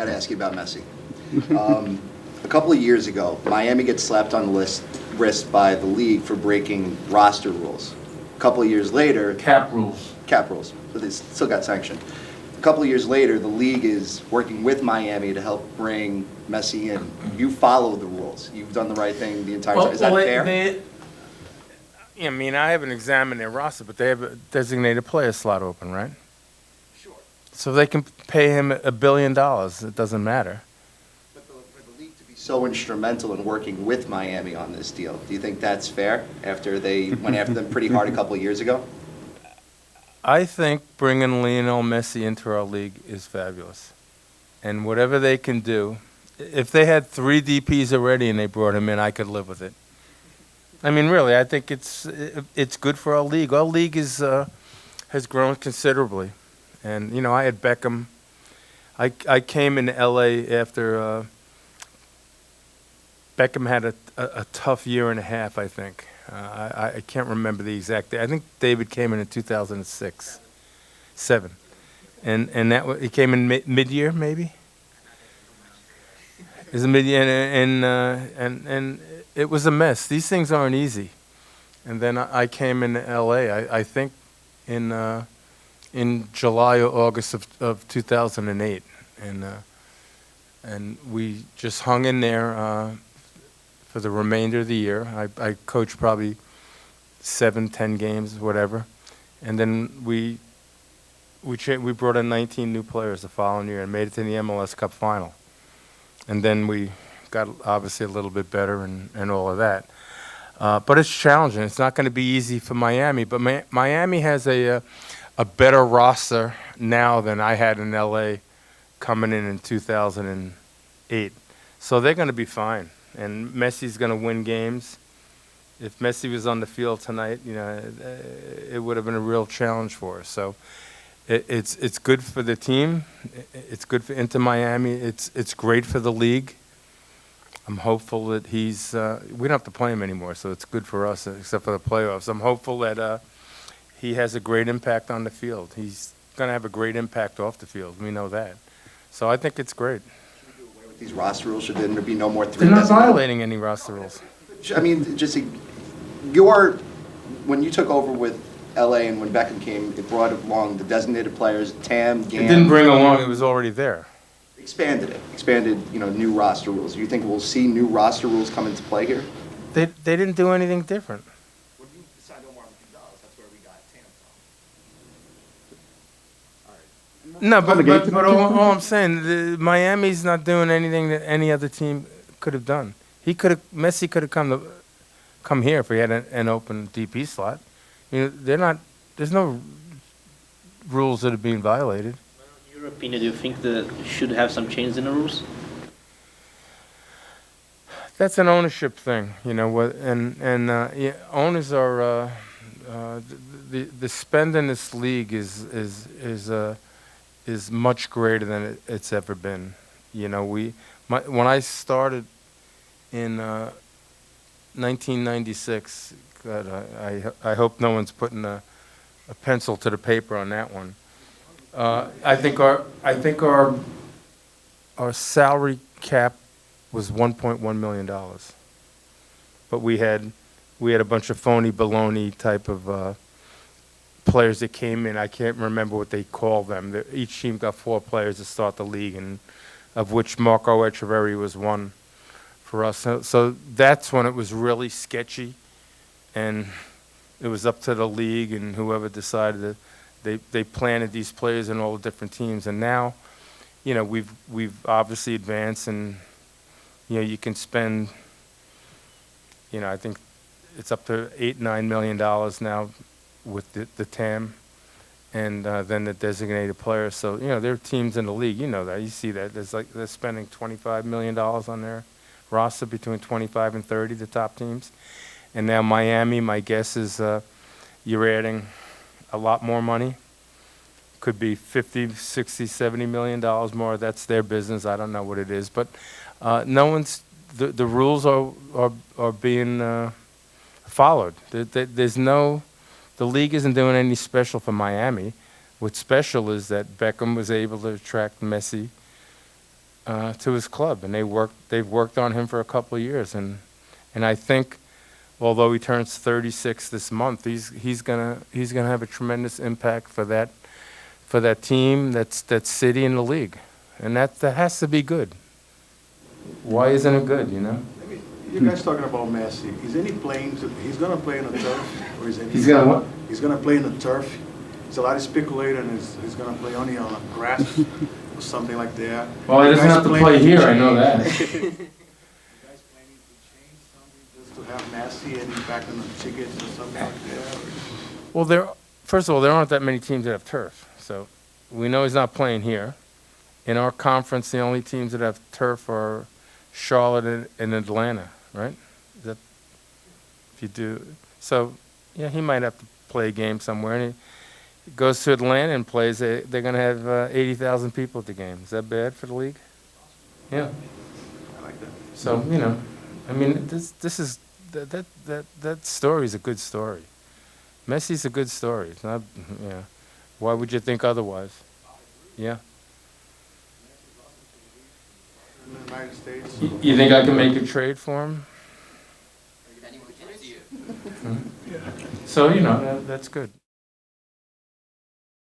got to ask you about Messi. A couple of years ago, Miami gets slapped on the wrist by the league for breaking roster rules. A couple of years later, Cap rules. But they still got sanctioned. A couple of years later, the league is working with Miami to help bring Messi in. You follow the rules. You've done the right thing the entire time. Is that fair? I mean, I haven't examined their roster, but they have a designated player slot open, right? Sure. So they can pay him $1 billion. It doesn't matter. But for the league to be so instrumental in working with Miami on this deal, do you think that's fair after they went after them pretty hard a couple of years ago? I think bringing Lionel Messi into our league is fabulous. And whatever they can do, if they had 3 DPs already and they brought him in, I could live with it. I mean, really, I think it's good for our league. Our league has grown considerably. And, you know, I had Beckham. I came in L.A. after Beckham had a tough year and a half, I think. I can't remember the exact day. I think David came in 2006, 7, and he came in mid-year maybe. It was a mid-year, and it was a mess. These things aren't easy. And then I came in L.A. I think in July or August of 2008, and we just hung in there. For the remainder of the year, I coached probably 7, 10 games, whatever, and then we brought in 19 new players the following year and made it to the MLS Cup final, and then we got obviously a little bit better and all of that, but it's challenging. It's not going to be easy for Miami, but Miami has a better roster now than I had in LA coming in 2008, so they're going to be fine. And Messi's going to win games. If Messi was on the field tonight, you know, it would have been a real challenge for us. So it's good for the team. It's good for Inter Miami. It's great for the league. I'm hopeful that we don't have to play him anymore, so it's good for us, except for the playoffs. I'm hopeful that he has a great impact on the field. He's going to have a great impact off the field. We know that. So I think it's great. These roster rules, should there be no more 3? They're not violating any roster rules. I mean, when you took over with LA and when Beckham came, it brought along the designated players, Tam, Gam. It didn't bring along, it was already there. Expanded, new roster rules. Do you think we'll see new roster rules come into play here? They didn't do anything different. When you signed Omar $2, that's where we got Tam from. No, but all I'm saying, Miami's not doing anything that any other team could have done. Messi could have come here if we had an open DP slot. You know, there's no rules that are being violated. In your opinion, do you think that should have some changes in the rules? That's an ownership thing, you know. Owners are the spend in this league is much greater than it's ever been. You know, when I started in 1996, God, I hope no one's putting a pencil to the paper on that one. I think our salary cap was $1.1 million, but we had a bunch of phony baloney type of players that came in. I can't remember what they called them. Each team got 4 players to start the league, and of which Marco Echeverri was one for us. So that's when it was really sketchy, and it was up to the league and whoever decided that they planted these players in all the different teams. And now, you know, we've obviously advanced, and you know, you can spend, you know, I think it's up to $8-9 million now with the TAM and then the designated players. So, you know, there are teams in the league, you know that, you see that. They're spending $25 million on their roster, between 25 and 30, the top teams. And now Miami, my guess is you're adding a lot more money. Could be 50, 60, 70 million dollars more. That's their business. I don't know what it is, but no one's. The rules are being followed. There's no. The league isn't doing any special for Miami. What's special is that Beckham was able to attract Messi to his club, and they've worked on him for a couple of years, and I think, although he turns 36 this month, he's gonna have a tremendous impact for that team, that city, and the league, and that has to be good. Why isn't it good? You know. I mean, you guys talking about Messi? Is any playing? He's gonna play in the turf, or is it? He's gonna what? He's gonna play in the turf. There's a lot of speculating. He's gonna play only on grass or something like that. Well, he You doesn't guys have to planning play here. I change- know that. You guys planning to change something just to have Messi and he's back on the tickets or something like that? Or? Well, first of all, there aren't that many teams that have turf, so we know he's not playing here. In our conference, the only teams that have turf are Charlotte and Atlanta, right? Is that, if you do, so yeah, he might have to play a game somewhere. And he goes to Atlanta and plays. They're going to have 80,000 people at the game. Is that bad for the league? Yeah. I like that. So I mean, this is that story is a good story. Messi's a good story. It's not, yeah. Why would you think otherwise? Yeah. In the United States. You think I can make a trade for him? So that's good.